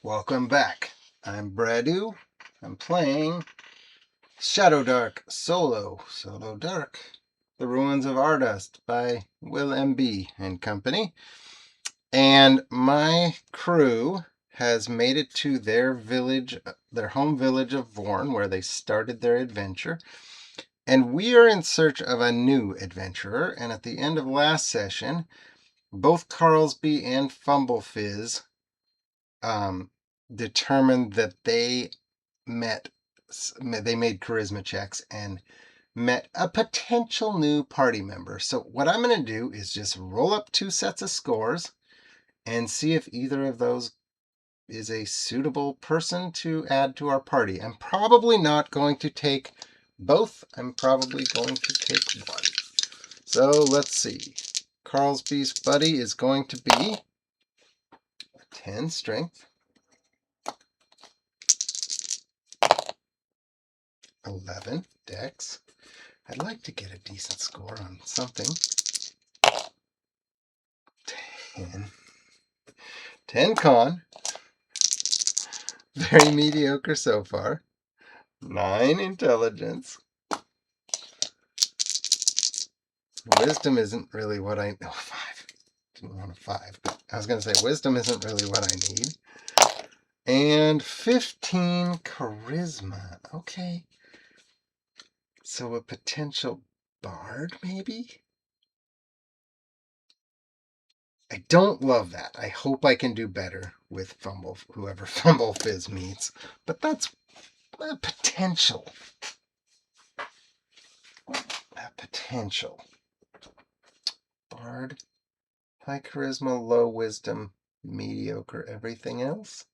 Welcome back. I'm Bradu. I'm playing Shadowdark Solo Dark, The Ruins of Ardust by Will M.B. and Company. And my crew has made it to their village, their home village of Vorn, where they started their adventure. And we are in search of a new adventurer. And at the end of last session, both Carlsby and Fumblefizz determined that they made charisma checks and met a potential new party member. So what I'm going to do is just roll up 2 sets of scores and see if either of those is a suitable person to add to our party. I'm probably not going to take both. I'm probably going to take one. So let's see. Carlsby's buddy is going to be 10 strength, 11 dex. I'd like to get a decent score on something. 10 con. Very mediocre so far. 9 intelligence. Wisdom isn't really what I... Oh, 5. Didn't want a 5. But I was going to say wisdom isn't really what I need. And 15 charisma. Okay. So a potential bard, maybe? I don't love that. I hope I can do better with whoever Fumblefizz meets. But that's a potential. A potential. Bard. High charisma, low wisdom, mediocre everything else.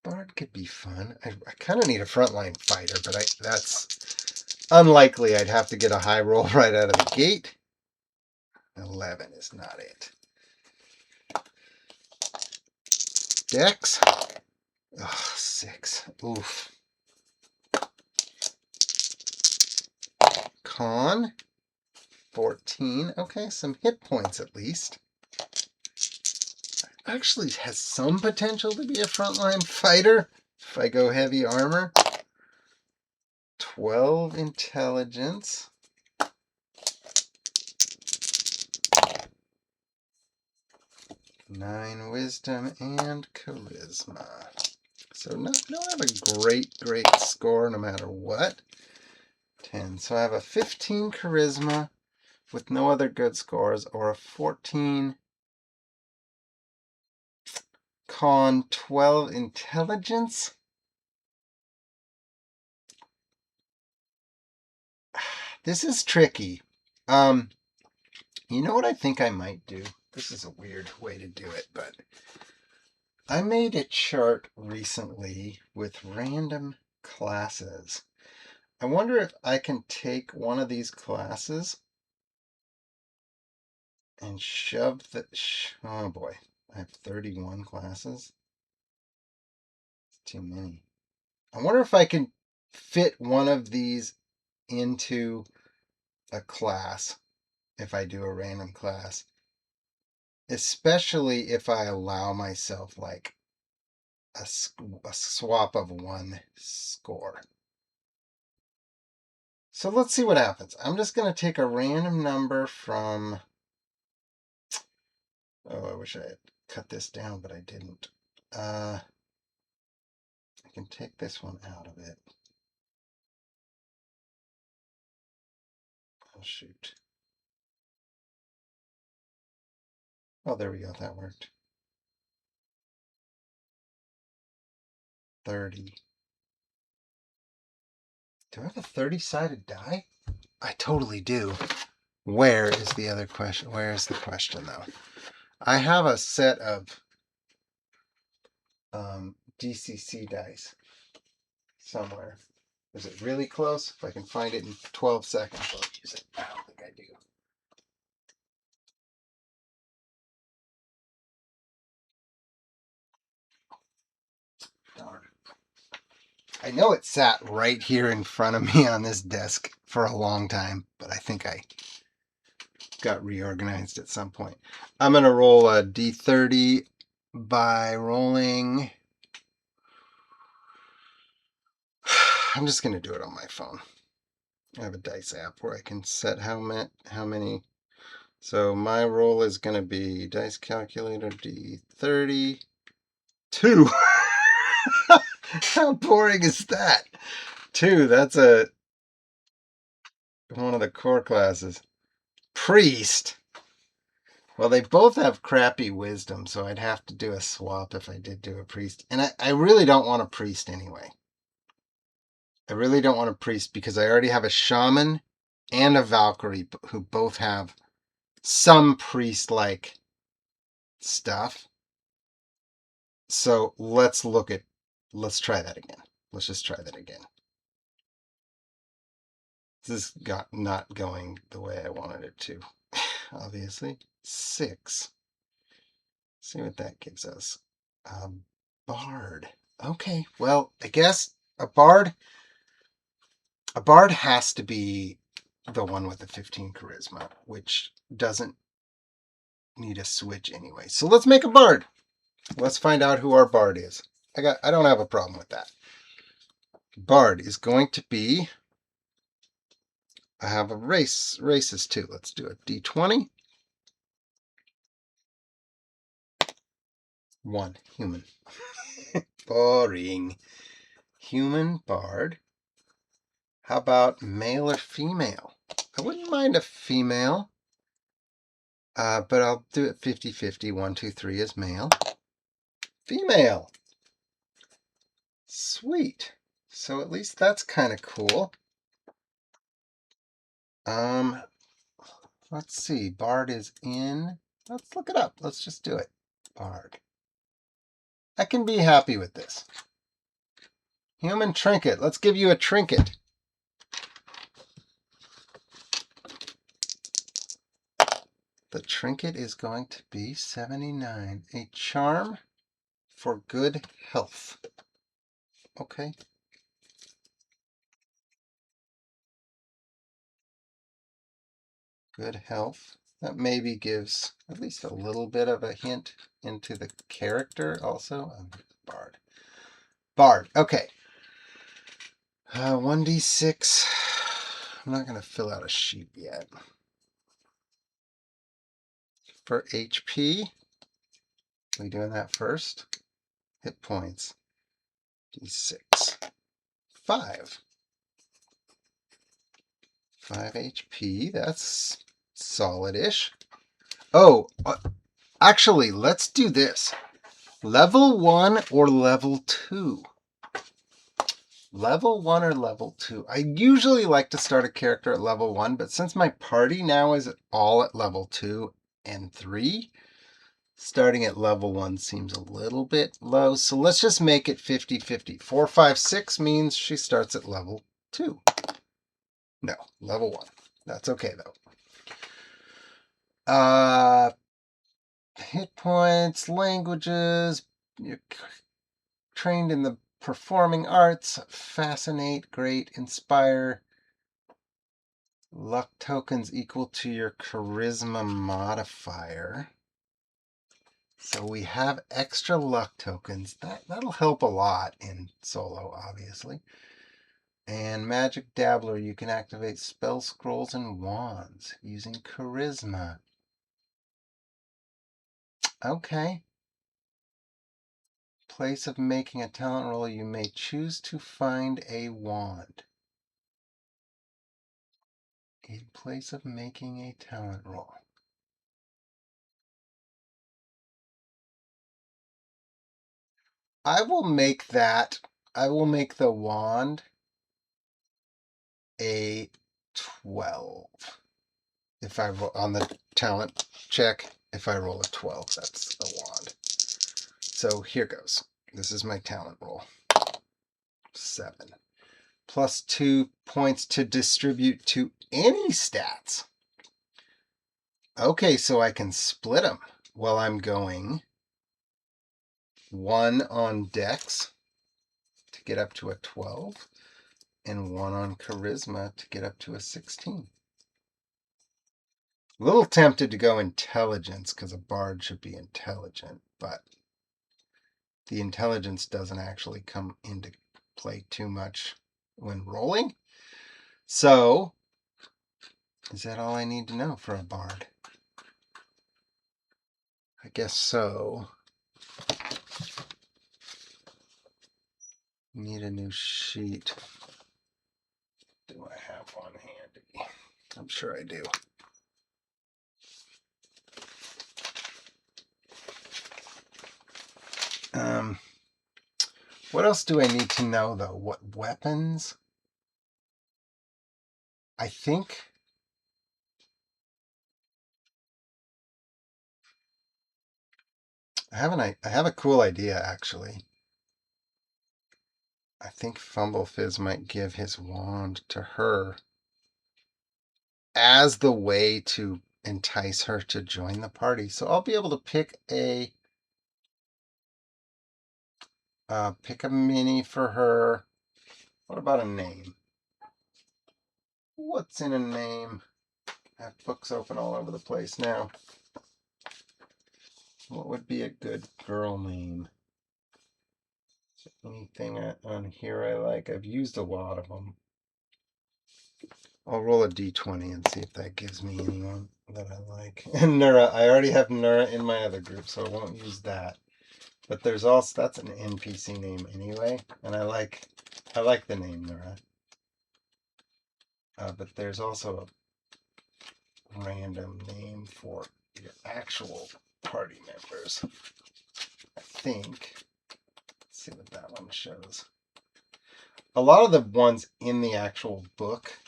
Bard could be fun. I kind of need a frontline fighter, but that's unlikely. I'd have to get a high roll right out of the gate. 11 is not it. Dex. Oh, 6. Oof. Con. 14. Okay, some hit points at least. Actually has some potential to be a frontline fighter if I go heavy armor. 12 intelligence. 9 wisdom and charisma. So don't have a great score no matter what. 10. So I have a 15 charisma with no other good scores, or a 14 con, 12 intelligence. This is tricky. You know what I think I might do? This is a weird way to do it, but I made a chart recently with random classes. I wonder if I can take one of these classes and shove the... Oh boy, I have 31 classes. It's too many. I wonder if I can fit one of these into a class if I do a random class. Especially if I allow myself like a swap of 1 score. So let's see what happens. I'm just going to take a random number from... Oh, I wish I had cut this down, but I didn't. I can take this one out of it. Oh, shoot. Oh, there we go. That worked. 30. Do I have a 30-sided die? I totally do. Where is the other question? Where is the question, though? I have a set of DCC dice somewhere. Is it really close? If I can find it in 12 seconds, I'll use it. I don't think I do. Darn. I know it sat right here in front of me on this desk for a long time, but I think I got reorganized at some point. I'm going to roll a D30 by rolling. I'm just going to do it on my phone. I have a dice app where I can set how many. So my roll is going to be dice calculator D30. 2. How boring is that? 2, that's one of the core classes. Priest. Well, they both have crappy wisdom, so I'd have to do a swap if I did do a priest. And I really don't want a priest anyway. I really don't want a priest because I already have a shaman and a Valkyrie who both have some priest-like stuff. So let's try that again. Let's just try that again. This is not going the way I wanted it to, obviously. 6. See what that gives us. Bard. Okay, well, I guess a bard has to be the one with the 15 charisma, which doesn't need a switch anyway. So let's make a bard. Let's find out who our bard is. I don't have a problem with that. Bard is going to be, I have a races too. Let's do a D20. 1, human. Boring. Human bard. How about male or female? I wouldn't mind a female, but I'll do it 50-50. 1, 2, 3 is male. Female. Sweet. So at least that's kind of cool. Let's see. Bard is in. Let's look it up. Let's just do it. Bard. I can be happy with this. Human trinket. Let's give you a trinket. The trinket is going to be 79. A charm for good health. Okay. Good health. That maybe gives at least a little bit of a hint into the character also of the bard. Bard. Okay. 1d6. I'm not going to fill out a sheet yet. For HP, we doing that first? Hit points. D6. 5. 5 HP. That's solid-ish. Oh, actually, let's do this. Level 1 or level 2? Level 1 or level 2? I usually like to start a character at level 1, but since my party now is all at level 2 and 3, starting at level 1 seems a little bit low. So let's just make it 50-50. 4, 5, 6 means she starts at level 2. No, level 1. That's okay, though. Hit points, languages, you're trained in the performing arts, fascinate, great, inspire. Luck tokens equal to your charisma modifier. So we have extra luck tokens. That'll help a lot in solo, obviously. And Magic Dabbler, you can activate spell scrolls and wands using charisma. Okay. Place of making a talent roll, you may choose to find a wand. In place of making a talent roll. I will make the wand a 12. If I roll on the talent check, if I roll a 12, that's the wand. So here goes. This is my talent roll. 7. Plus 2 points to distribute to any stats. Okay, so I can split them. Well, I'm going 1 on Dex to get up to a 12, and 1 on Charisma to get up to a 16. A little tempted to go Intelligence, because a bard should be intelligent, but the intelligence doesn't actually come into play too much when rolling. So, is that all I need to know for a bard? I guess so. Need a new sheet. Do I have one handy? I'm sure I do. What else do I need to know, though? What weapons? I think I have a cool idea, actually. I think Fumblefizz might give his wand to her as the way to entice her to join the party. So I'll be able to pick a mini for her. What about a name? What's in a name? I have books open all over the place now. What would be a good girl name? Anything on here I like? I've used a lot of them. I'll roll a d20 and see if that gives me anyone that I like. And Nura, I already have Nura in my other group, so I won't use that. But there's also, that's an NPC name anyway, and I like the name Nura. But there's also a random name for your actual party members. I think. Let's see what that one shows. A lot of the ones in the actual book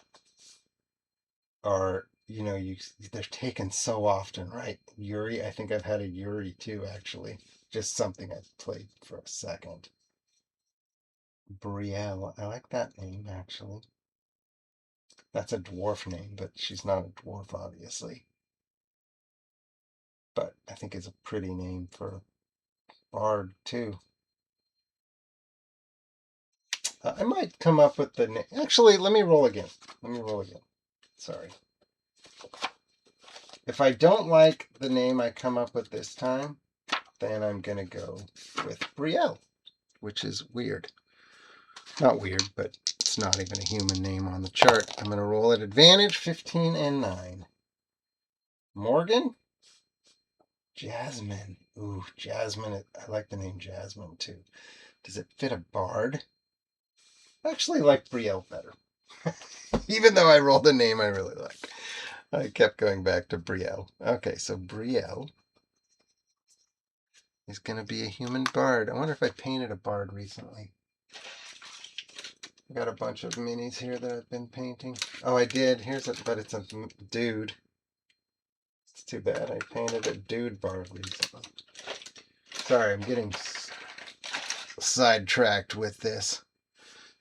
are, they're taken so often, right? Yuri, I think I've had a Yuri too, actually. Just something I played for a second. Brielle, I like that name, actually. That's a dwarf name, but she's not a dwarf, obviously. But I think it's a pretty name for a bard, too. I might come up with the name. Actually, let me roll again. Sorry. If I don't like the name I come up with this time, then I'm going to go with Brielle, which is weird. Not weird, but it's not even a human name on the chart. I'm going to roll at advantage, 15 and 9. Morgan? Jasmine. Ooh, Jasmine. I like the name Jasmine, too. Does it fit a bard? I actually like Brielle better. Even though I rolled a name I really like. I kept going back to Brielle. Okay, so Brielle is going to be a human bard. I wonder if I painted a bard recently. I got a bunch of minis here that I've been painting. Oh, I did. But it's a dude. It's too bad. I painted a dude bard recently. Sorry, I'm getting sidetracked with this.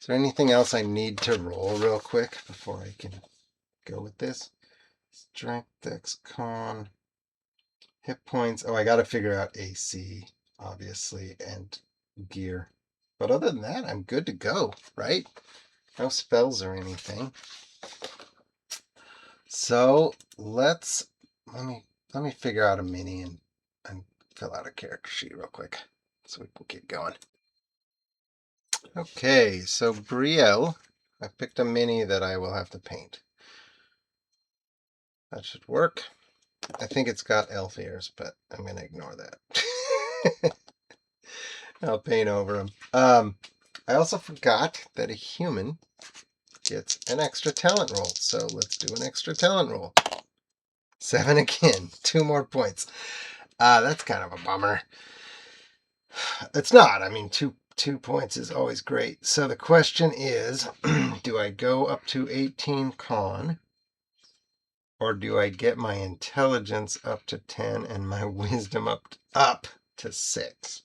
Is there anything else I need to roll real quick before I can go with this? Strength, Dex, Con, hit points. Oh, I got to figure out AC, obviously, and gear. But other than that, I'm good to go, right? No spells or anything. So let me figure out a mini and fill out a character sheet real quick so we can keep going. Okay, so Brielle, I picked a mini that I will have to paint. That should work. I think it's got elf ears, but I'm going to ignore that. I'll paint over them. I also forgot that a human gets an extra talent roll, so let's do an extra talent roll. 7 again, 2 more points. That's kind of a bummer. It's not. I mean, two points is always great. So the question is, do I go up to 18 con, or do I get my intelligence up to 10 and my wisdom up to 6?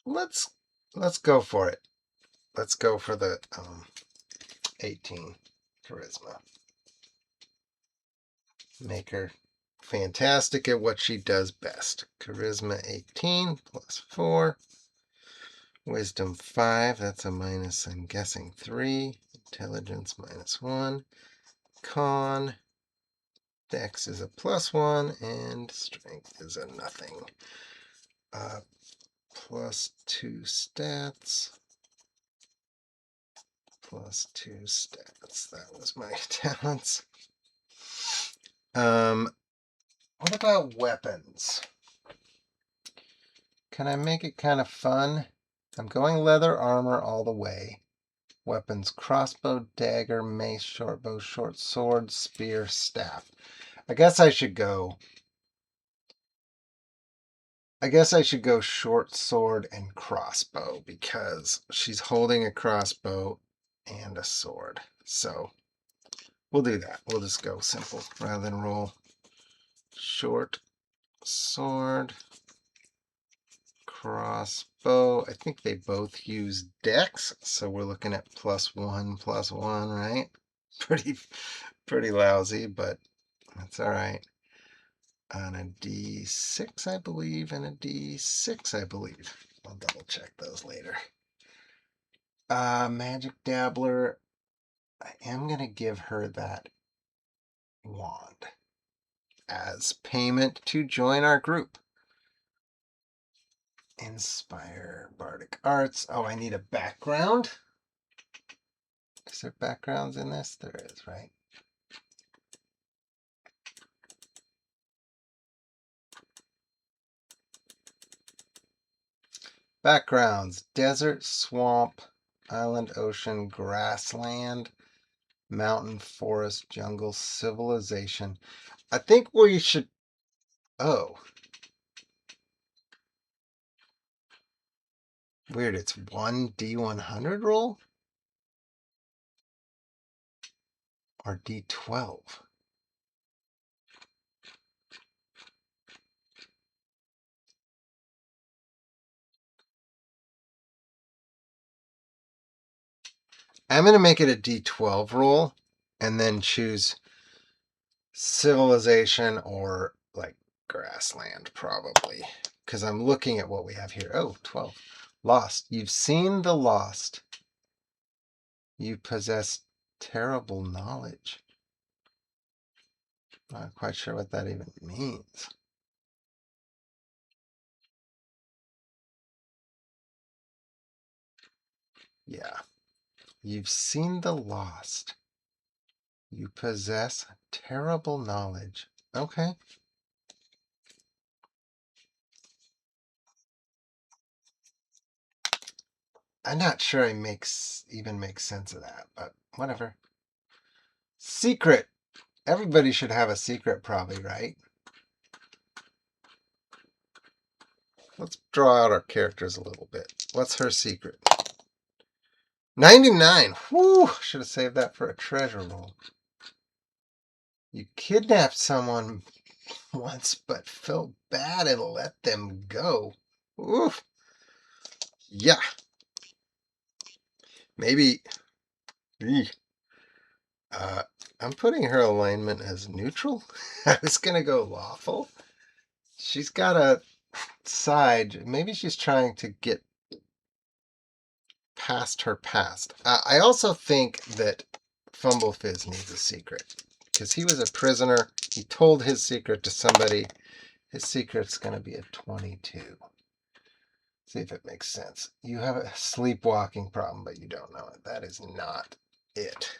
Let's go for it. Let's go for the 18 charisma. Make her fantastic at what she does best. Charisma 18 plus 4. Wisdom 5. That's a minus, I'm guessing, 3. Intelligence minus 1. Con Dex is a +1 and strength is a nothing. +2 stats. +2 stats. That was my talents. What about weapons? Can I make it kind of fun? I'm going leather armor all the way. Weapons: crossbow, dagger, mace, shortbow, short sword, spear, staff. I guess I should go short sword and crossbow because she's holding a crossbow and a sword. So we'll do that. We'll just go simple rather than roll. Short sword, crossbow. I think they both use dex, so we're looking at +1, right? Pretty lousy, but that's all right. On a D6, I believe, and a D6, I believe. I'll double check those later. Magic Dabbler. I am going to give her that wand as payment to join our group. Inspire Bardic Arts. Oh, I need a background. Is there backgrounds in this? There is, right? Backgrounds: desert, swamp, island, ocean, grassland, mountain, forest, jungle, civilization. I think we should... Oh. Weird, it's 1d100 roll? Or d12? I'm going to make it a d12 roll and then choose civilization or like grassland probably. Because I'm looking at what we have here. Oh, 12. Lost. You've seen the lost. You possess terrible knowledge. Not quite sure what that even means. Yeah. You've seen the lost. You possess terrible knowledge. Okay. I'm not sure I even make sense of that, but whatever. Secret. Everybody should have a secret probably, right? Let's draw out our characters a little bit. What's her secret? 99. Whew, should have saved that for a treasure roll. You kidnapped someone once but felt bad and let them go. Oof. Yeah. Maybe. I'm putting her alignment as neutral. I was going to go lawful. She's got a side. Maybe she's trying to get past her past. I also think that Fumblefizz needs a secret because he was a prisoner. He told his secret to somebody. His secret's going to be a 22. See if it makes sense. You have a sleepwalking problem, but you don't know it. That is not it.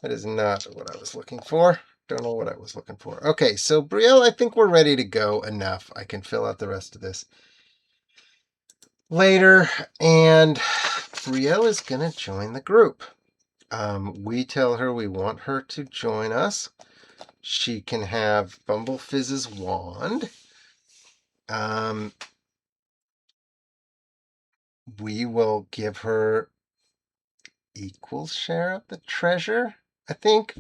That is not what I was looking for. Don't know what I was looking for. Okay, so Brielle, I think we're ready to go enough. I can fill out the rest of this later. And Brielle is going to join the group. We tell her we want her to join us. She can have Bumblefizz's wand. We will give her equal share of the treasure. I think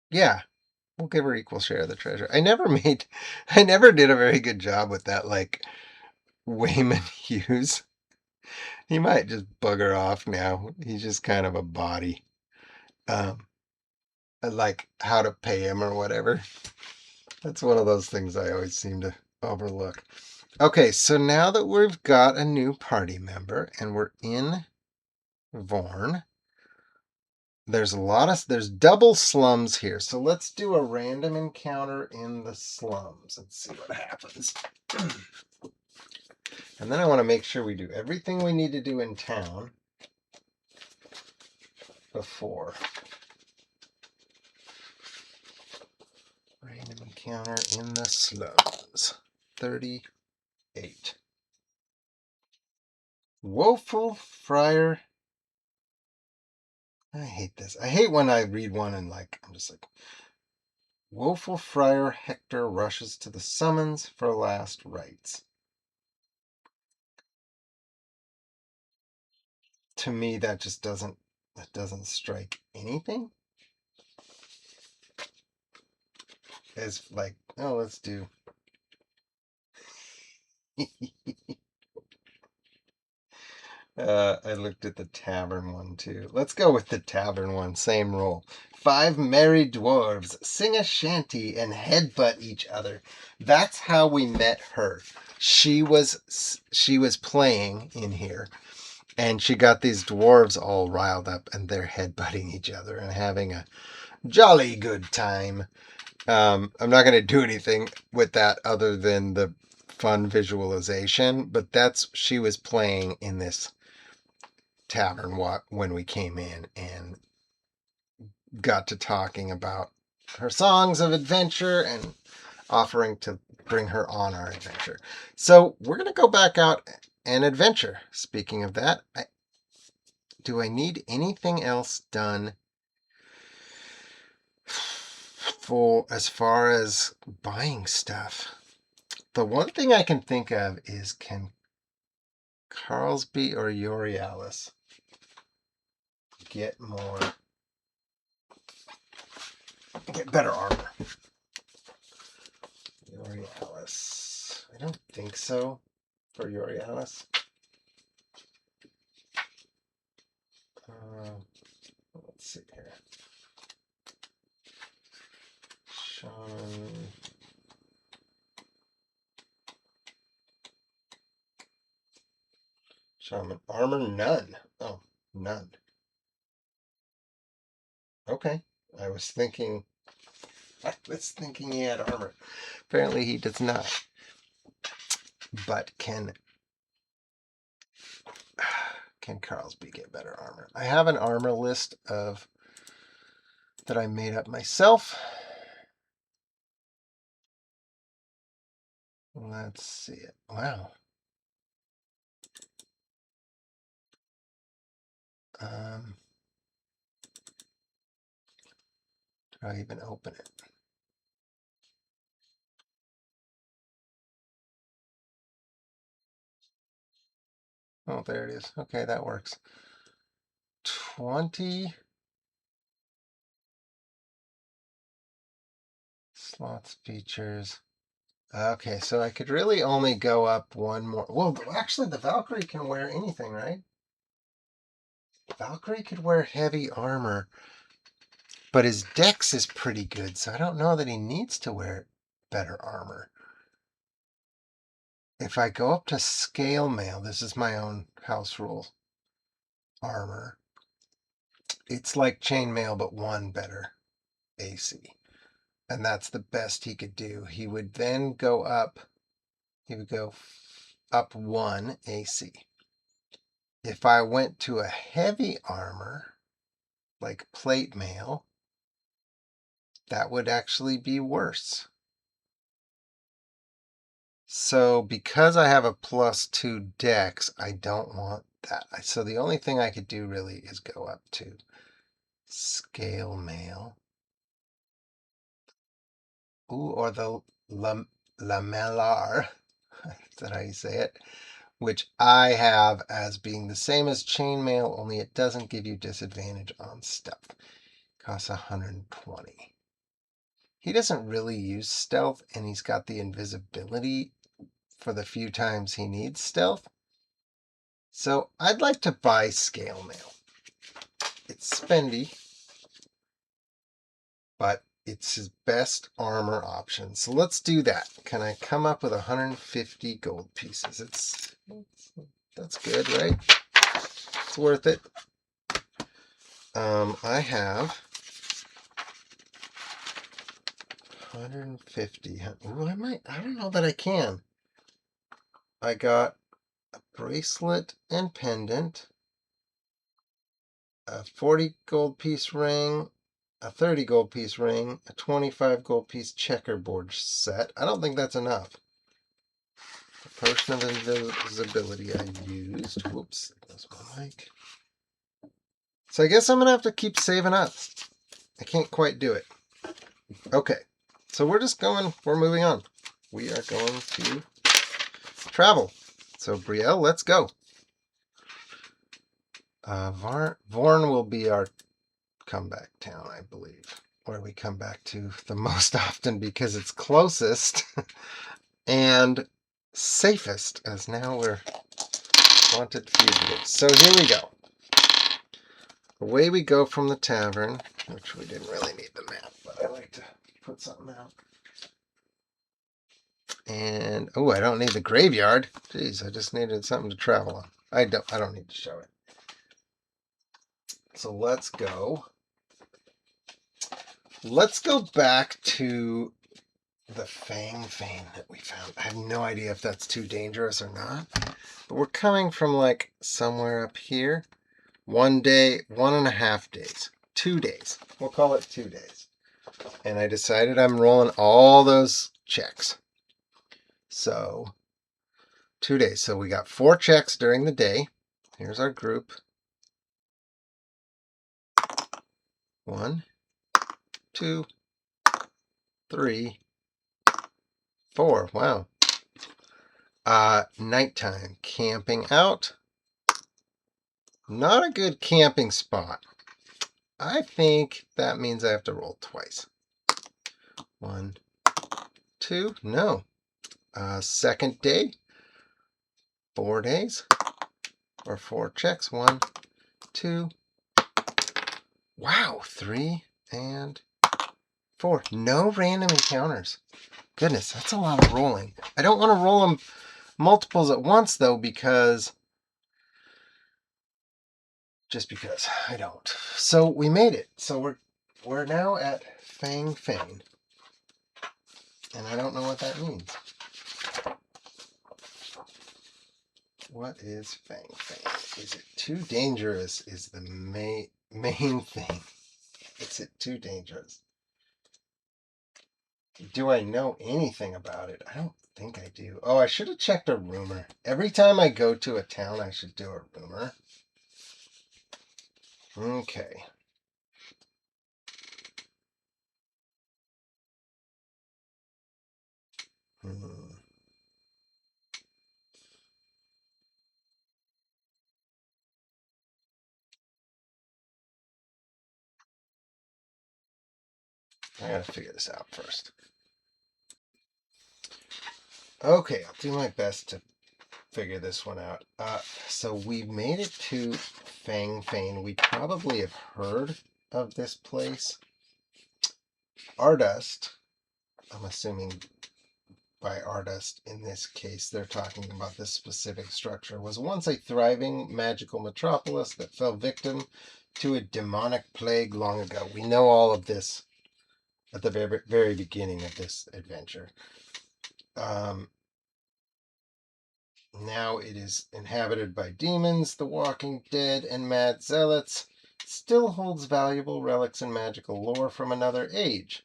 yeah, we'll give her equal share of the treasure. I never did a very good job with that, like Wayman Hughes. He might just bugger off now. He's just kind of a body. Like how to pay him or whatever. That's one of those things I always seem to overlook. Okay, so now that we've got a new party member and we're in Vorn, there's double slums here. So let's do a random encounter in the slums and see what happens. And then I want to make sure we do everything we need to do in town before. Random encounter in the slums. 38. Woeful Friar. I hate this. I hate when I read one and I'm just like, Woeful Friar Hector rushes to the summons for last rites. To me, that doesn't strike anything as like, oh, let's do. I looked at the tavern one too. Let's go with the tavern one. Same rule. 5 merry dwarves sing a shanty and headbutt each other. That's how we met her. She was playing in here, and she got these dwarves all riled up, and they're headbutting each other and having a jolly good time. I'm not going to do anything with that other than the fun visualization, but she was playing in this tavern when we came in and got to talking about her songs of adventure and offering to bring her on our adventure. So we're going to go back out and adventure. Speaking of that, do I need anything else done for as far as buying stuff? The one thing I can think of is, can Carlsby or Euryalus get better armor? Euryalus. I don't think so for Euryalus. Let's see here. Shaman armor, none. Oh, none. Okay. I was thinking he had armor. Apparently he does not. But can Carlsby get better armor? I have an armor list that I made up myself. Let's see it. Wow. Do I even open it? Oh, there it is. Okay, that works. 20 slots features. Okay, so I could really only go up one more. Well, actually, the Valkyrie can wear anything, right? Valkyrie could wear heavy armor, but his dex is pretty good, so I don't know that he needs to wear better armor. If I go up to scale mail, this is my own house rule armor. It's like chainmail, but one better AC. And that's the best he could do. He would then go up, one AC. If I went to a heavy armor, like plate mail, that would actually be worse. So because I have a +2 dex, I don't want that. So the only thing I could do really is go up to scale mail. Ooh, or the lamellar, is that how you say it? Which I have as being the same as chainmail, only it doesn't give you disadvantage on stealth. Costs 120. He doesn't really use stealth, and he's got the invisibility for the few times he needs stealth. So I'd like to buy scale mail. It's spendy, but it's his best armor option. So let's do that. Can I come up with 150 gold pieces? That's good, right? It's worth it. I have 150. Ooh, I don't know that I can. I got a bracelet and pendant, a 40 gold piece ring, a 30 gold piece ring, a 25 gold piece checkerboard set. I don't think that's enough. The potion of invisibility I used. Whoops, that's my mic. So I guess I'm going to have to keep saving up. I can't quite do it. Okay, so we're moving on. We are going to travel. So Brielle, let's go. Vorn will be our comeback town, I believe, where we come back to the most often because it's closest and safest, as now we're wanted fugitives. So here we go. Away we go from the tavern, which we didn't really need the map, but I like to put something out. And oh, I don't need the graveyard. Jeez, I just needed something to travel on. I don't need to show it. So let's go. Let's go back to the Fang that we found. I have no idea if that's too dangerous or not. But we're coming from like somewhere up here. 1 day, 1.5 days, 2 days. We'll call it 2 days. And I decided I'm rolling all those checks. So 2 days. So we got 4 checks during the day. Here's our group. 1, 2, 3, 4. Wow. Nighttime camping out. Not a good camping spot. I think that means I have to roll twice. 1, 2. No. Second day. 4 days. Or 4 checks. 1, 2. Wow. 3 and 4. No random encounters. Goodness, that's a lot of rolling. I don't want to roll them multiples at once, though, because I don't. So we made it. So we're now at Fang, and I don't know what that means. What is Fang? Is it too dangerous? Is the main thing. Is it too dangerous? Do I know anything about it? I don't think I do. Oh, I should have checked a rumor. Every time I go to a town, I should do a rumor. Okay. I gotta figure this out first. Okay, I'll do my best to figure this one out. So we made it to Fang. We probably have heard of this place. Ardust, I'm assuming by Ardust in this case, they're talking about this specific structure, was once a thriving magical metropolis that fell victim to a demonic plague long ago. We know all of this at the very, very beginning of this adventure. Now it is inhabited by demons, the walking dead, and mad zealots. Still holds valuable relics and magical lore from another age.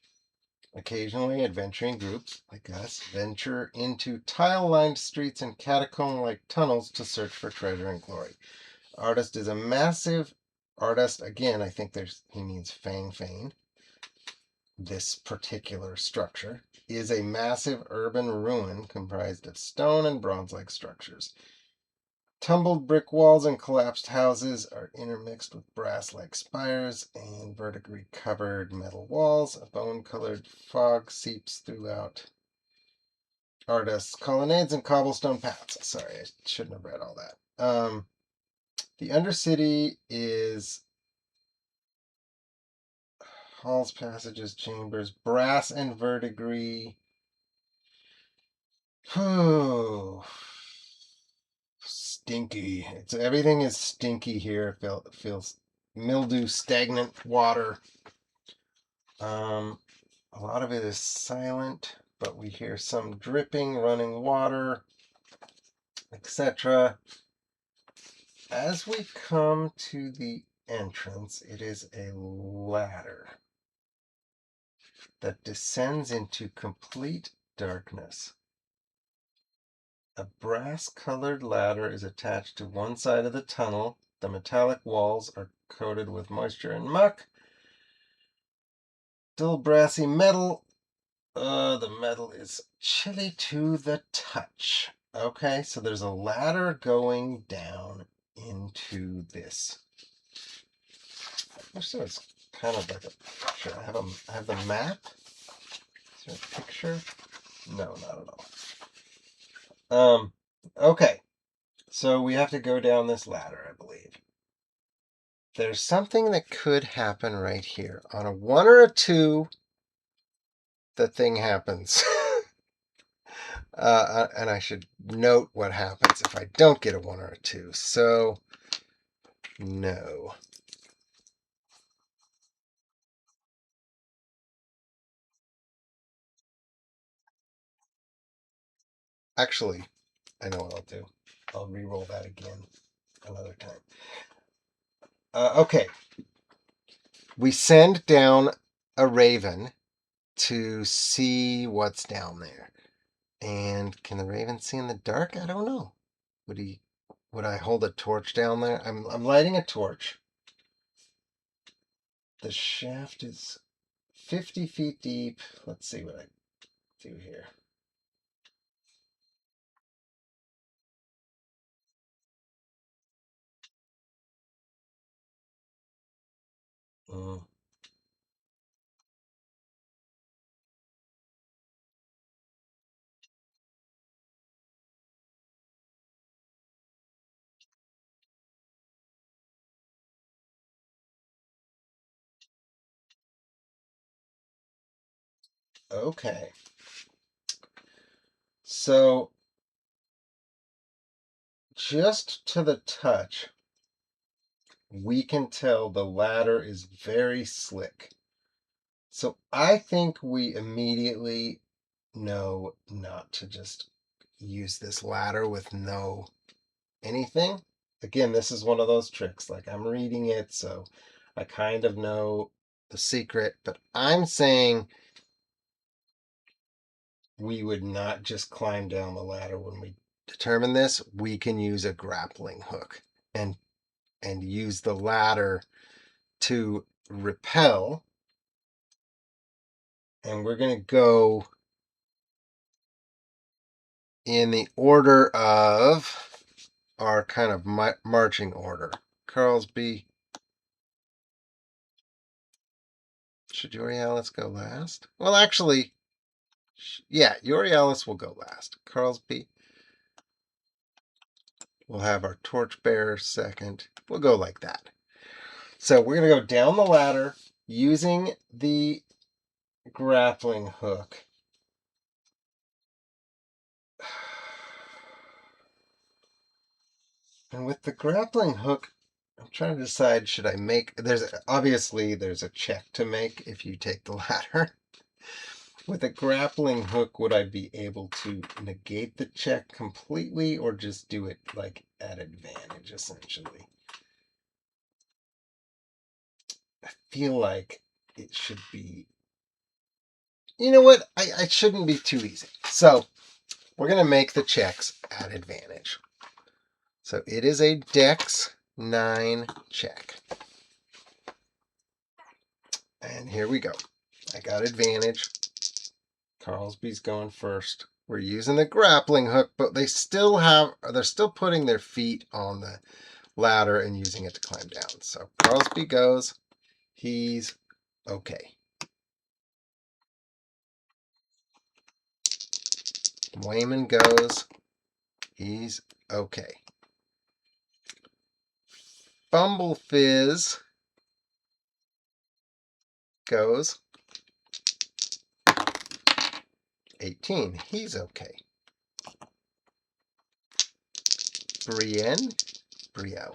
Occasionally, adventuring groups, like us, venture into tile-lined streets and catacomb-like tunnels to search for treasure and glory. Ardust is a massive... Ardust, again, I think he means Fang. This particular structure is a massive urban ruin comprised of stone and bronze-like structures. Tumbled brick walls and collapsed houses are intermixed with brass-like spires and verdigris covered metal walls. A bone-colored fog seeps throughout Ardust's colonnades and cobblestone paths. Sorry, I shouldn't have read all that. The Undercity is halls, passages, chambers, brass and verdigris. Stinky. Everything is stinky here. It feels mildew, stagnant water. A lot of it is silent, but we hear some dripping, running water, etc. As we come to the entrance, it is a ladder that descends into complete darkness. A brass-colored ladder is attached to one side of the tunnel. The metallic walls are coated with moisture and muck. Dull brassy metal. The metal is chilly to the touch. Okay, so there's a ladder going down into this. I wish there was kind of like a picture. I have the map. Is there a picture? No, not at all. Okay. So we have to go down this ladder, I believe. There's something that could happen right here. On a 1 or a 2, the thing happens. And I should note what happens if I don't get a 1 or a 2. So, no. Actually, I know what I'll do. I'll re-roll that again another time. Okay. We send down a raven to see what's down there. And can the raven see in the dark? I don't know. Would I hold a torch down there? I'm lighting a torch. The shaft is 50 feet deep. Let's see what I do here. Mm, okay. So just to the touch, we can tell the ladder is very slick. So I think we immediately know not to just use this ladder with no anything. Again, this is one of those tricks. Like I'm reading it, so I kind of know the secret, but I'm saying we would not just climb down the ladder when we determine this. We can use a grappling hook and use the ladder to repel. And we're going to go in the order of our kind of marching order. Carlsby. Should Aurealis go last? Well, actually, yeah, Aurealis will go last. Carlsby. We'll have our torchbearer second. We'll go like that. So we're going to go down the ladder using the grappling hook. And with the grappling hook, I'm trying to decide, should I make... Obviously, there's a check to make if you take the ladder. With a grappling hook, would I be able to negate the check completely or just do it like at advantage, essentially? I feel like it should be... You know what? I shouldn't be too easy. So we're going to make the checks at advantage. So it is a Dex 9 check. And here we go. I got advantage. Carlsby's going first. We're using the grappling hook, but they're still putting their feet on the ladder and using it to climb down. So Carlsby goes. He's okay. Wayman goes. He's okay. Bumblefizz goes. 18. He's okay. Brienne. Brio.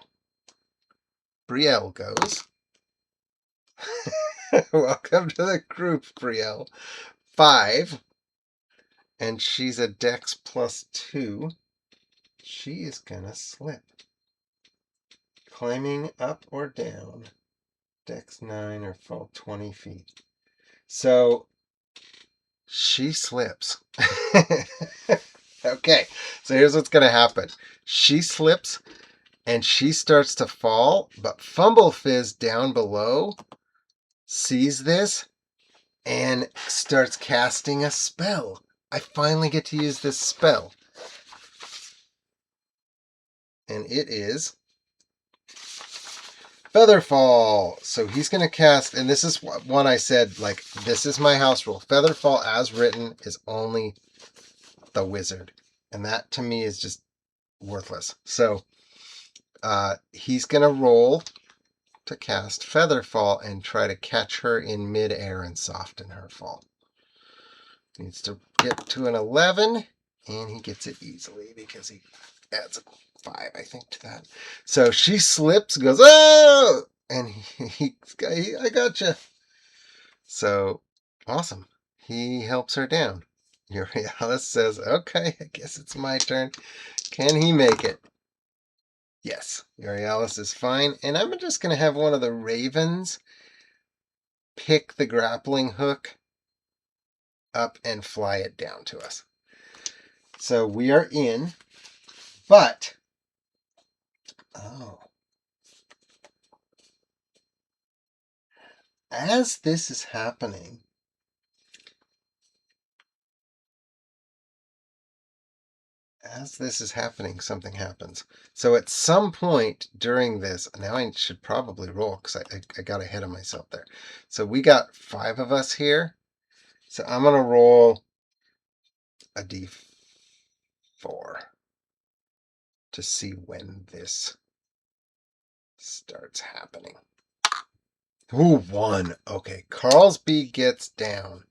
Brielle goes. Welcome to the group, Brielle. 5. And she's a Dex +2. She is gonna slip. Climbing up or down. Dex 9 or fall 20 feet. So she slips. Okay, so here's what's gonna happen. She slips and she starts to fall, but Fumble Fizz down below sees this and starts casting a spell. I finally get to use this spell. And it is Featherfall. So he's going to cast, and this is one I said, like, this is my house rule. Featherfall, as written, is only the wizard. And that, to me, is just worthless. So he's going to roll to cast Featherfall and try to catch her in midair and soften her fall. Needs to get to an 11, and he gets it easily because he adds a 5, I think, to that. So she slips, goes, oh! And I gotcha. So, awesome. He helps her down. Urialis says, okay, I guess it's my turn. Can he make it? Yes, Urialis is fine. And I'm just going to have one of the ravens pick the grappling hook up and fly it down to us. So we are in, but, as this is happening, something happens. So at some point during this, now I should probably roll because I got ahead of myself there. So we got 5 of us here. So I'm going to roll a d4 to see when this starts happening. Ooh, 1. Okay, Carlsby gets down.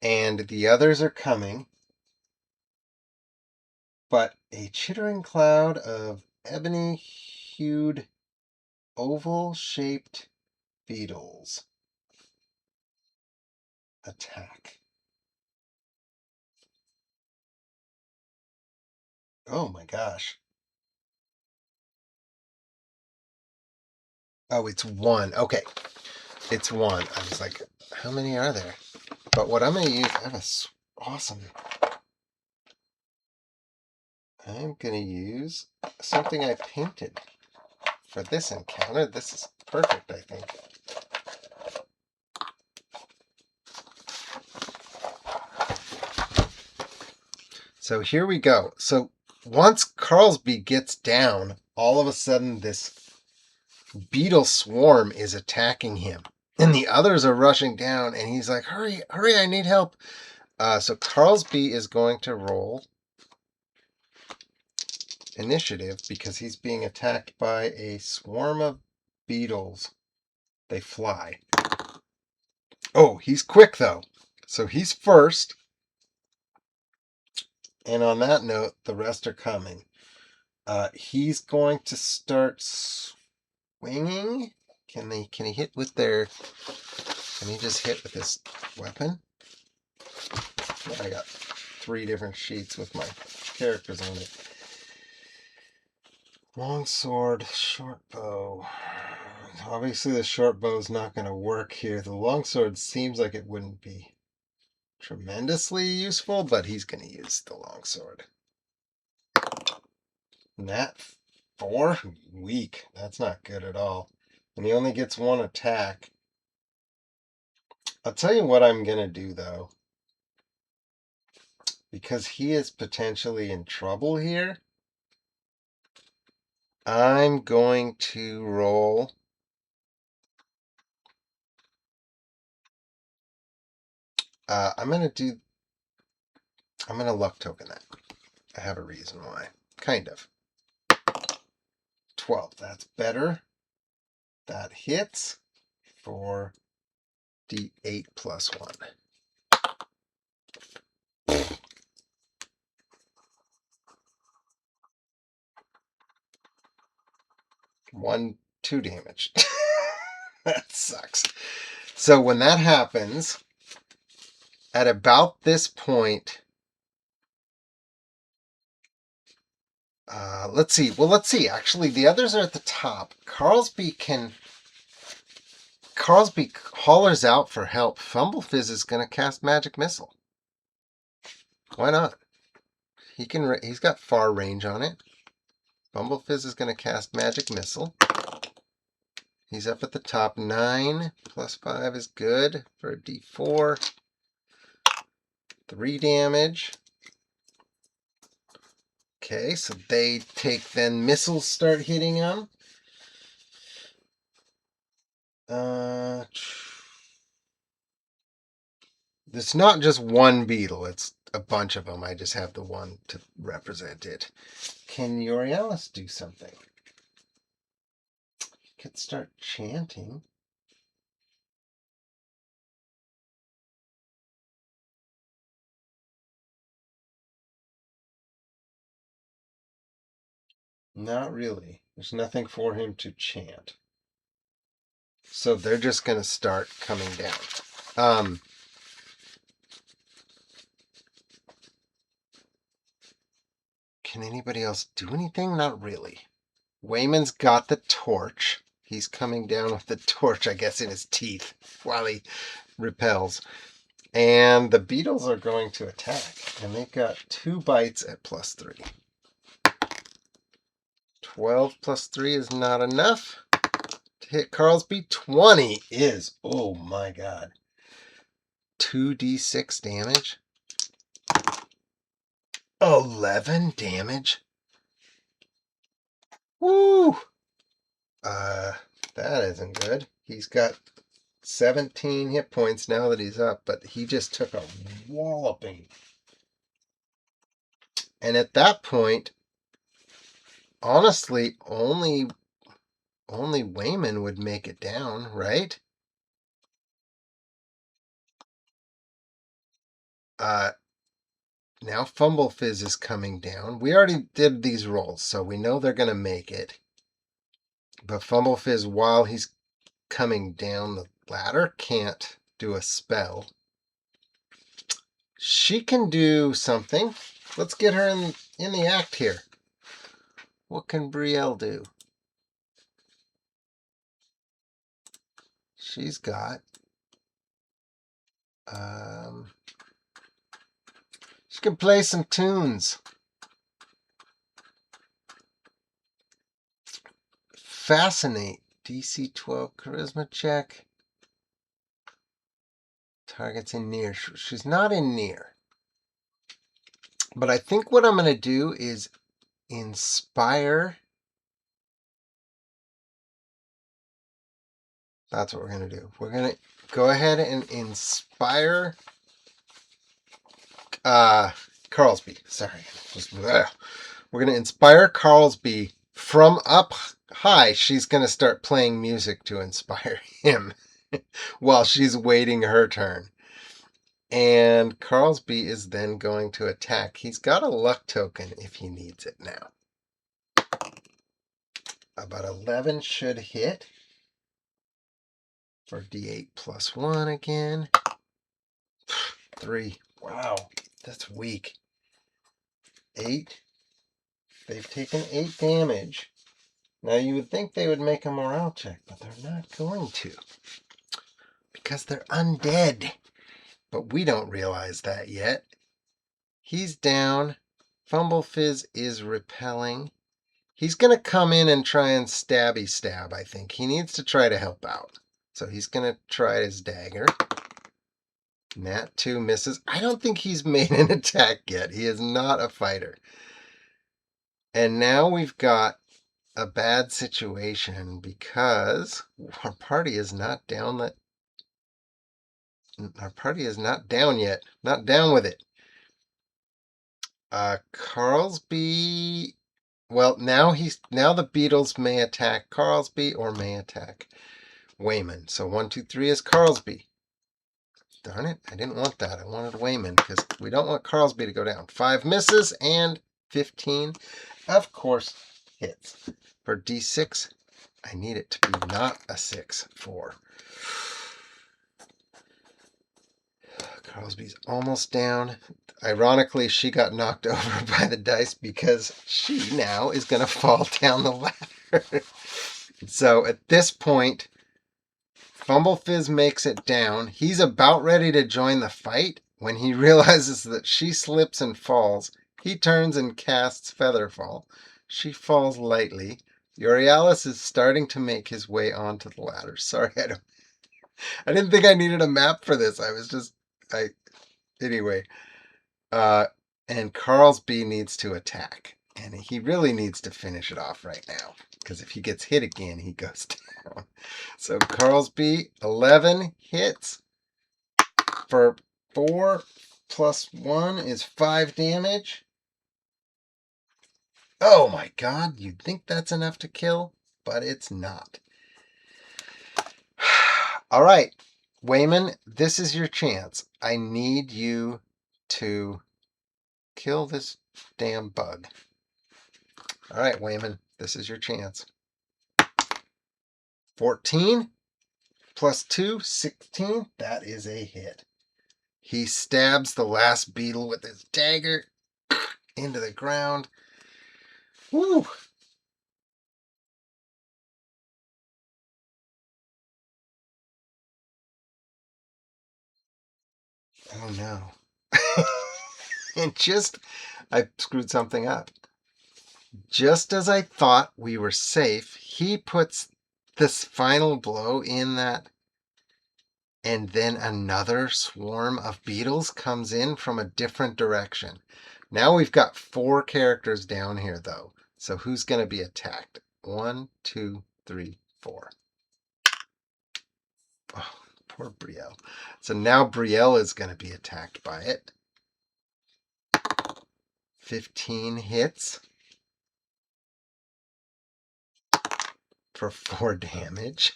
And the others are coming. But a chittering cloud of ebony-hued, oval-shaped beetles attack. Oh my gosh. Oh, it's 1. Okay. It's 1. I was like, how many are there? But what I'm going to use, I have a awesome. I'm going to use something I painted for this encounter. This is perfect, I think. So here we go. So once Carlsby gets down, all of a sudden this beetle swarm is attacking him. And the others are rushing down, and he's like, hurry, hurry, I need help. So Carlsby is going to roll initiative because he's being attacked by a swarm of beetles. They fly. Oh, he's quick, though. So he's first. And on that note, the rest are coming. He's going to start swinging. Can he hit with their... Can he just hit with his weapon? I got 3 different sheets with my characters on it. Long sword, short bow. Obviously the short bow is not going to work here. The long sword seems like it wouldn't be tremendously useful, but he's going to use the long sword. Nat 4? Weak. That's not good at all. And he only gets 1 attack. I'll tell you what I'm going to do, though. Because he is potentially in trouble here, I'm going to roll I'm going to luck token that. I have a reason why. Kind of. 12. That's better. That hits for D8 plus 1. 1, 2 damage. That sucks. So when that happens, at about this point, let's see. Well, let's see. Actually, the others are at the top. Carlsby hollers out for help. Fumblefizz is going to cast Magic Missile. Why not? He's got far range on it. Fumblefizz is going to cast Magic Missile. He's up at the top. 9 plus 5 is good for a D4. 3 damage. Okay, so they take then missiles start hitting him. It's not just one beetle, it's a bunch of them. I just have the one to represent it. Can Euryalus do something? He could start chanting. Not really. There's nothing for him to chant. So they're just going to start coming down. Can anybody else do anything? Not really. Wayman's got the torch. He's coming down with the torch, I guess, in his teeth while he repels. And the beetles are going to attack. And they've got 2 bites at +3. 12 plus 3 is not enough to hit Carlsby. 20 is, oh my god. 2d6 damage. 11 damage. Woo! That isn't good. He's got 17 hit points now that he's up, but he just took a walloping. And at that point, honestly, only Wayman would make it down, right? Now Fumblefizz is coming down. We already did these rolls, so we know they're going to make it. But Fumblefizz, while he's coming down the ladder, can't do a spell. She can do something. Let's get her in the act here. What can Brielle do? She's got... she can play some tunes. Fascinate. DC 12 charisma check. Target's in near. She's not in near. But I think what I'm going to do is inspire. That's what we're going to do. We're going to go ahead and inspire Carlsby. Sorry. We're going to inspire Carlsby from up high. She's going to start playing music to inspire him while she's waiting her turn. And Carlsby is then going to attack. He's got a luck token if he needs it now. About 11 should hit. For D8 plus 1 again. 3. Wow, that's weak. 8. They've taken 8 damage. Now you would think they would make a morale check, but they're not going to. Because they're undead. But we don't realize that yet. He's down. Fumblefizz is repelling. He's going to come in and try and stabby stab, I think. He needs to try to help out. So he's going to try his dagger. Nat 2 misses. I don't think he's made an attack yet. He is not a fighter. And now we've got a bad situation because our party is not down our party is not down yet. Not down with it. Carlsby. Well, now the beetles may attack Carlsby or may attack Wayman. So 1, 2, 3 is Carlsby. Darn it, I didn't want that. I wanted Wayman because we don't want Carlsby to go down. 5 misses and 15, of course, hits for D6 I need it to be not a 6-4. Carlsby's almost down. Ironically, she got knocked over by the dice because she now is going to fall down the ladder. So at this point, Fumblefizz makes it down. He's about ready to join the fight when he realizes that she slips and falls. He turns and casts Featherfall. She falls lightly. Euryalus is starting to make his way onto the ladder. Sorry, I didn't think I needed a map for this. Anyway. And Carlsby needs to attack. And he really needs to finish it off right now. Because if he gets hit again, he goes down. So Carlsby, 11 hits for 4 plus 1 is 5 damage. Oh my god, you'd think that's enough to kill, but it's not. All right, Wayman, this is your chance. I need you to kill this damn bug. All right, Wayman, this is your chance. 14 plus 2, 16. That is a hit. He stabs the last beetle with his dagger into the ground. Woo! Oh no. And I screwed something up. Just as I thought we were safe, he puts this final blow in that, and then another swarm of beetles comes in from a different direction. Now we've got 4 characters down here, though. So who's going to be attacked? 1, 2, 3, 4. Oh, poor Brielle. So now Brielle is going to be attacked by it. 15 hits for 4 damage.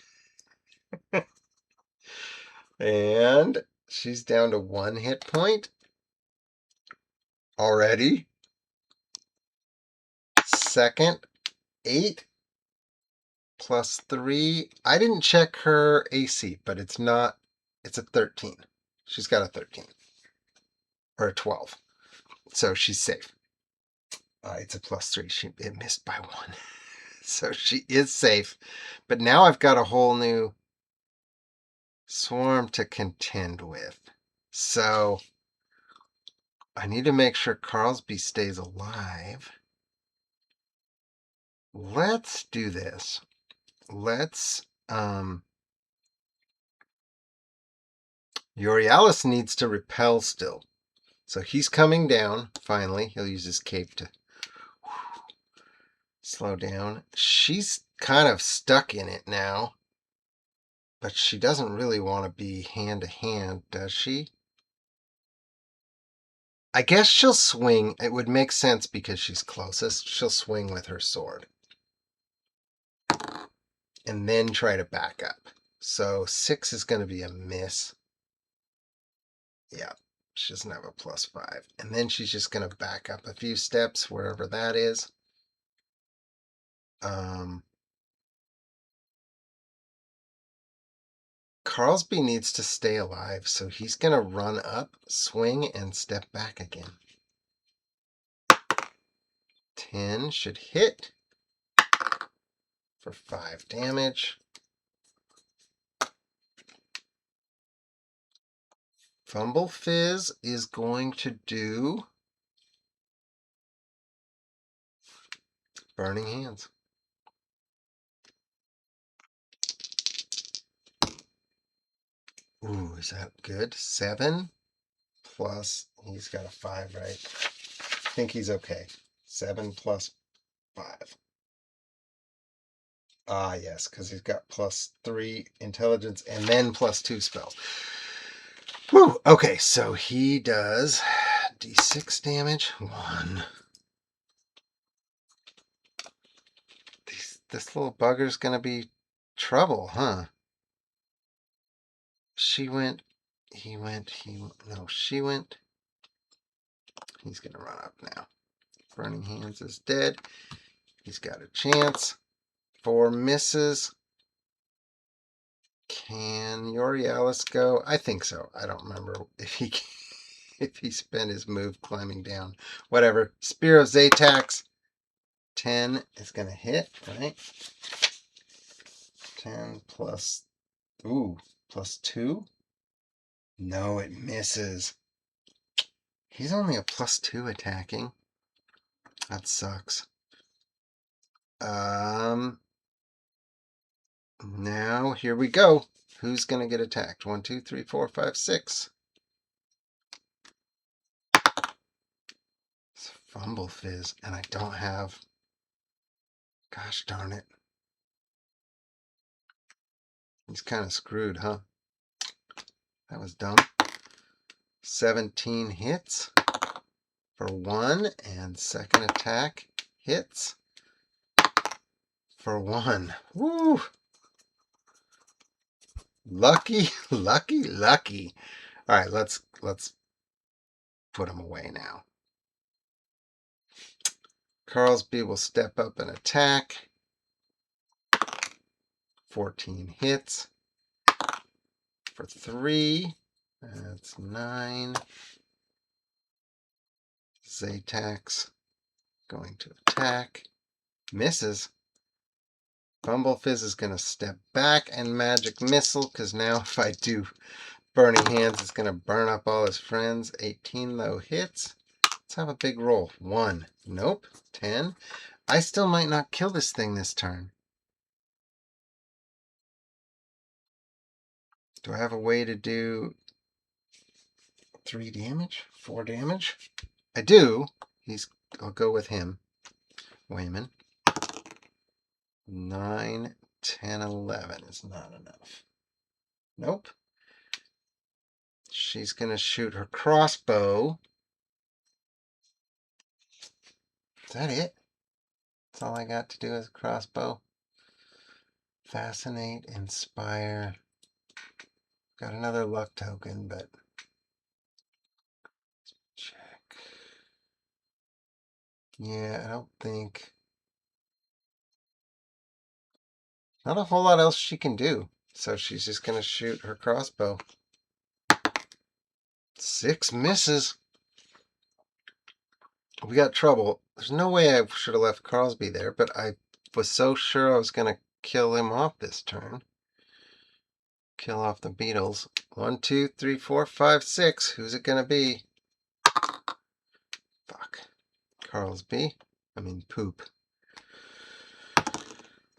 And she's down to 1 hit point already. Second, 8 plus 3. I didn't check her AC, but it's a 13. She's got a 13. Or a 12. So she's safe. It's a plus 3. It missed by 1. So she is safe. But now I've got a whole new swarm to contend with. So I need to make sure Carlsby stays alive. Let's do this. Let's Euryalus needs to repel still. So he's coming down, finally. He'll use his cape to slow down. She's kind of stuck in it now. But she doesn't really want to be hand-to-hand, does she? I guess she'll swing. It would make sense because she's closest. She'll swing with her sword. And then try to back up. So 6 is going to be a miss. Yeah, she doesn't have a plus 5. And then she's just going to back up a few steps, wherever that is. Carlsby needs to stay alive, so he's going to run up, swing, and step back again. 10 should hit for 5 damage. Fumblefizz is going to do Burning Hands. Ooh, is that good? 7 plus, he's got a 5, right? I think he's okay. 7 plus 5. Ah, yes, because he's got plus 3 intelligence and then plus 2 spells. Whew, okay, so he does d6 damage. 1. This little bugger's going to be trouble, huh? She went, he went, no, she went. He's going to run up now. Burning Hands is dead. He's got a chance. 4 misses. Can Yorealis go? I think so. I don't remember if he spent his move climbing down. Whatever. Spear of Zatax. 10 is going to hit, right? 10 plus, plus 2? No, it misses. He's only a plus 2 attacking. That sucks. Now, here we go. Who's going to get attacked? 1, 2, 3, 4, 5, 6. It's Fumble Fizz, and I don't have... Gosh darn it. He's kind of screwed, huh? That was dumb. 17 hits for 1, and second attack hits for 1. Woo! Lucky, lucky, lucky. All right, let's put him away now. Carlsby will step up and attack. 14 hits for 3. That's 9. Zatax going to attack. Misses. Fumble Fizz is going to step back and Magic Missile, because now if I do Burning Hands, it's going to burn up all his friends. 18, though, hits. Let's have a big roll. 1. Nope. 10. I still might not kill this thing this turn. Do I have a way to do 3 damage? 4 damage? I do. I'll go with him. Wayman. 9, 10, 11 is not enough. Nope. She's going to shoot her crossbow. Is that it? That's all I got to do is crossbow. Fascinate, Inspire. Got another luck token, but... Check. Yeah, I don't think... Not a whole lot else she can do. So she's just going to shoot her crossbow. 6 misses. We got trouble. There's no way I should have left Carlsby there, but I was so sure I was going to kill him off this turn. Kill off the beetles. 1, 2, 3, 4, 5, 6. Who's it going to be? Fuck. Carlsby. I mean, poop.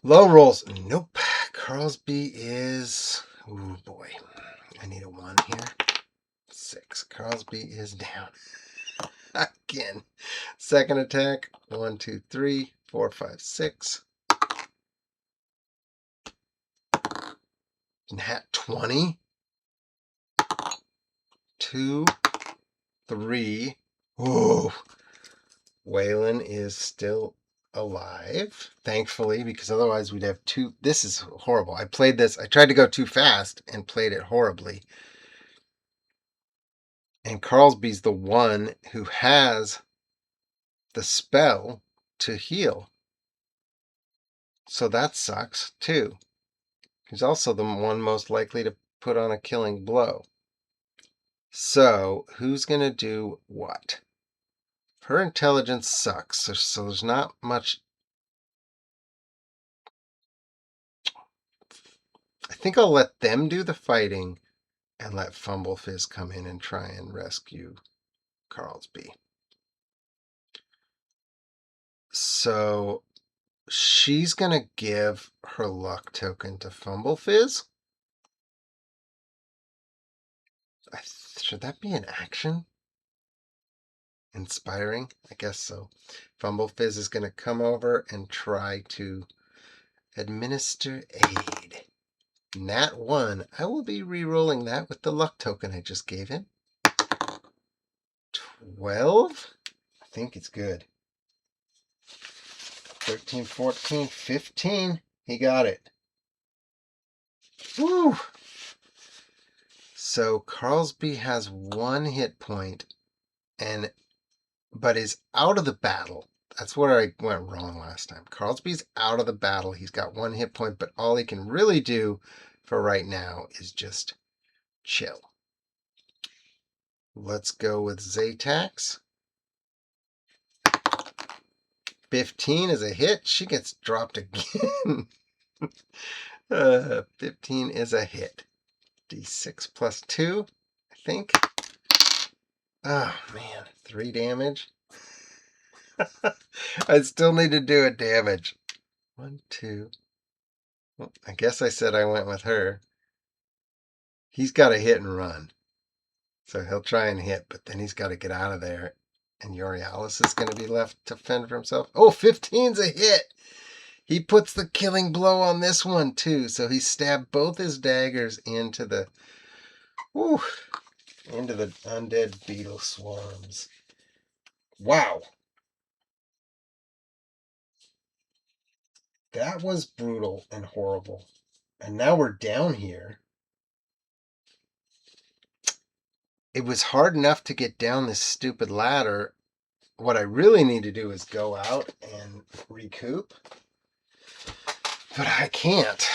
Low rolls. Nope. Carlsby is... Ooh, boy. I need a 1 here. 6. Carlsby is down. Again. Second attack. 1, 2, 3, 4, 5, 6. Nat 20. 2, 3. Whoa. Waylon is still alive, thankfully, because otherwise we'd have 2. This is horrible. I tried to go too fast and played it horribly. And Carlsby's the one who has the spell to heal. So that sucks, too. He's also the one most likely to put on a killing blow. So, who's going to do what? Her intelligence sucks, so there's not much... I think I'll let them do the fighting and let Fumble Fizz come in and try and rescue Carlsby. So she's going to give her luck token to Fumble Fizz. Should that be an action? Inspiring? I guess so. Fumble Fizz is going to come over and try to administer aid. Nat 1. I will be re-rolling that with the luck token I just gave him. 12? I think it's good. 13, 14, 15. He got it. Woo! So Carlsby has 1 hit point, but is out of the battle. That's where I went wrong last time. Carlsby's out of the battle. He's got 1 hit point, but all he can really do for right now is just chill. Let's go with Zatax. 15 is a hit. She gets dropped again. 15 is a hit. D6 plus 2, I think. Oh, man. 3 damage. I still need to do a damage. 1, 2. Well, I guess I said I went with her. He's got to hit and run. So he'll try and hit, but then he's got to get out of there. And Euryalus is going to be left to fend for himself. Oh, 15's a hit. He puts the killing blow on this one, too. So he stabbed both his daggers into the undead beetle swarms. Wow. That was brutal and horrible. And now we're down here. It was hard enough to get down this stupid ladder. What I really need to do is go out and recoup. But I can't.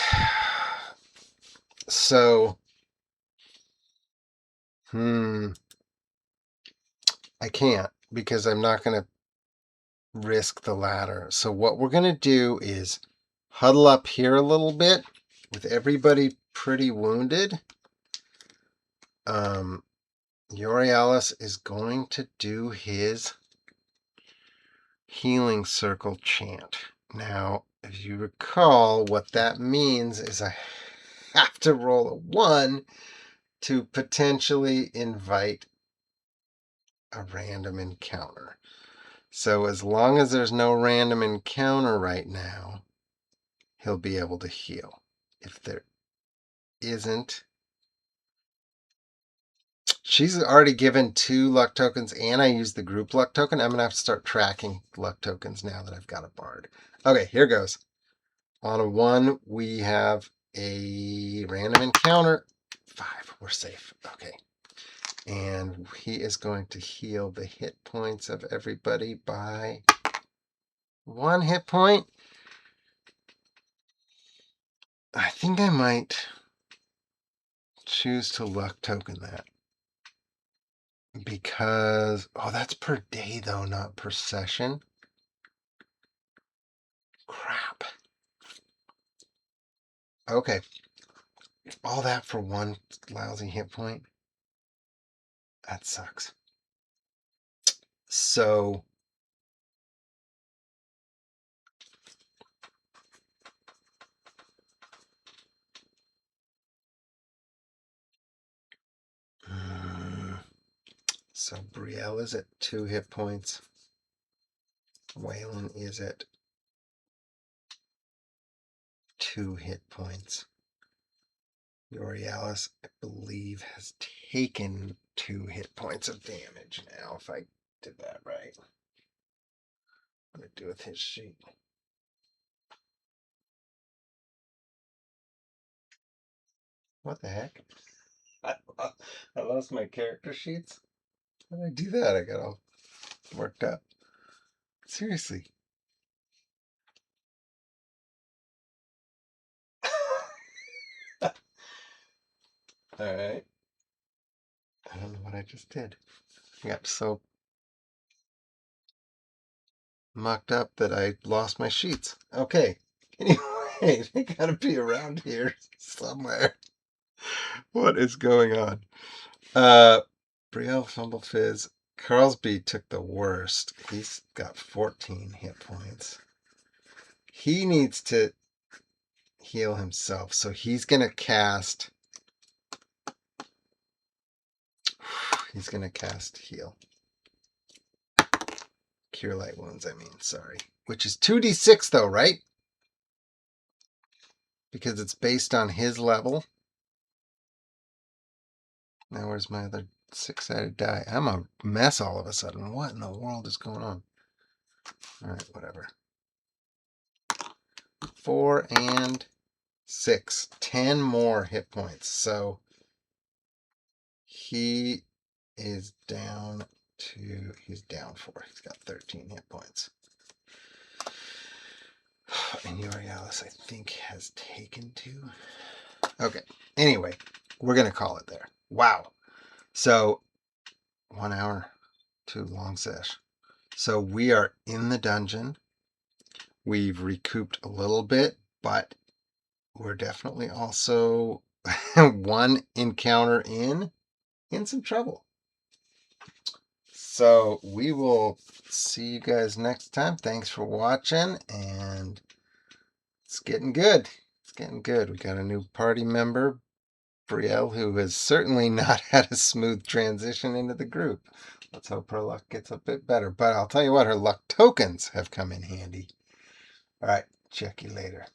So, I can't because I'm not going to risk the ladder. So what we're going to do is huddle up here a little bit with everybody pretty wounded. Euryalus is going to do his healing circle chant. Now, if you recall, what that means is I have to roll a 1 to potentially invite a random encounter. So as long as there's no random encounter right now, he'll be able to heal. If there isn't, she's already given 2 luck tokens, and I used the group luck token. I'm going to have to start tracking luck tokens now that I've got a bard. Okay, here goes. On a 1, we have a random encounter. 5, we're safe. Okay. And he is going to heal the hit points of everybody by 1 hit point. I think I might choose to luck token that. Because, that's per day though, not per session. Crap. Okay. All that for 1 lousy hit point. That sucks. So, Brielle is at 2 hit points. Waylon is at 2 hit points. Euryalus, I believe, has taken 2 hit points of damage now, if I did that right. What do I do with his sheet? What the heck? I lost my character sheets? How did I do that? I got all worked up. Seriously. Alright. I don't know what I just did. I got so mucked up that I lost my sheets. Okay. Anyway, they gotta be around here somewhere. What is going on? Brielle, Fumble Fizz. Carlsby took the worst. He's got 14 hit points. He needs to heal himself, so he's gonna cast. He's gonna cast heal. Cure light wounds, sorry. Which is 2d6 though, right? Because it's based on his level. Now where's my other 6-sided die? I'm a mess all of a sudden. What in the world is going on? Alright, whatever. 4 and 6. 10 more hit points. So he is down 4. He's got 13 hit points. And Urialis, I think, has taken 2. Okay. Anyway, we're going to call it there. Wow. So 1 hour, 2 long sesh. So we are in the dungeon. We've recouped a little bit, but we're definitely also one encounter in some trouble. So we will see you guys next time. Thanks for watching, and it's getting good. It's getting good. We got a new party member, Brielle, who has certainly not had a smooth transition into the group. Let's hope her luck gets a bit better. But I'll tell you what, her luck tokens have come in handy. All right, check you later.